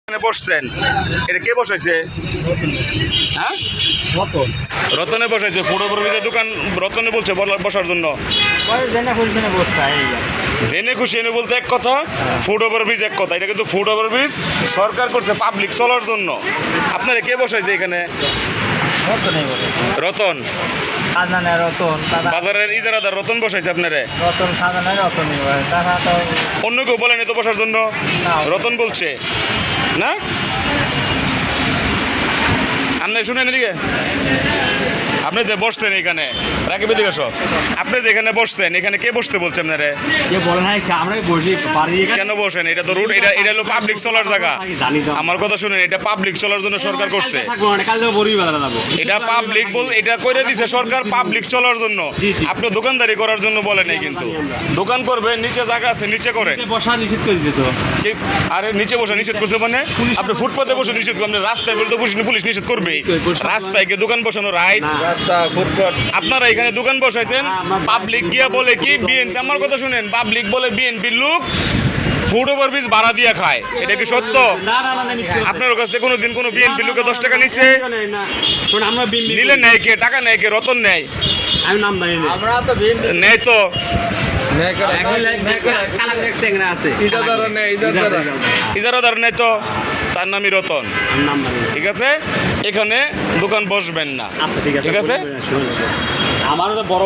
বসছেন, এটা কে বসাইছে? হ্যাঁ, রতনে বসাইছে। ফুড ওভারব্রিজের দোকান রতনে বলছে বসার জন্য। জেনে খুশি এনে বলতে এক কথা, ফুড ওভারব্রিজ এক কথা। এটা কিন্তু ফুড ওভারব্রিজ সরকার করছে পাবলিক চলার জন্য। আপনারা কে বসাইছে এখানে? রতন বাজারের ইজারাদার রতন বসাইছে আপনারে। অন্য কেউ বলেন তো বসার জন্য? রতন বলছে না? আপনি শুনেন এদিকে, আপনি যে বসছেন এখানে, রাকিব এদিকে আসো। আপনি যে এখানে বসছেন, এখানে কে বসতে বলছে আপনারে? কেন বসেন? এটা তো রুট, এটা হলো পাবলিক চলার জায়গা। আমার কথা শুনেন, এটা পাবলিক চলার জন্য সরকার করছে। এটা পাবলিক এটা করে দিছে সরকার পাবলিক চলার জন্য। আপনি দোকানদারি করার জন্য বলেন নাই, কিন্তু দোকান করবেন, নিচে জায়গা আছে, নিচে করে বসা নিষেধ করে দিত। আরে নিচে বসে নিষেধ করছে মানে? আপনি ফুটপাতে বসে নিষেধ করবেন, রাস্তায় বলতে পুলিশ নিষেধ করবে? রাস্তায় গিয়ে দোকান বসানো রাইট? আপনারা এখানে দোকান বসাইছেন, পাবলিক গিয়া বলে কি বিএনপি। আমার কথা শুনেন, পাবলিক বলে বিএনপির লোক ফুড ওভারব্রিজ ভাড়া দিয়ে খায়। এটা কি সত্য? আপনার কাছ থেকে কোনোদিন কোনো বিএনপি লোকে 10 টাকা নিচ্ছে? নিলে নেয় কে? টাকা নেয় কে? রতন নেয়? আমি নাম জানি না। আমরা তো নেয় তো ইজারাদার নেই তো, তার নামই রতন। ঠিক আছে, এখানে দোকান বসবেন না। আচ্ছা ঠিক আছে, ঠিক আছে। আমারও তো বড়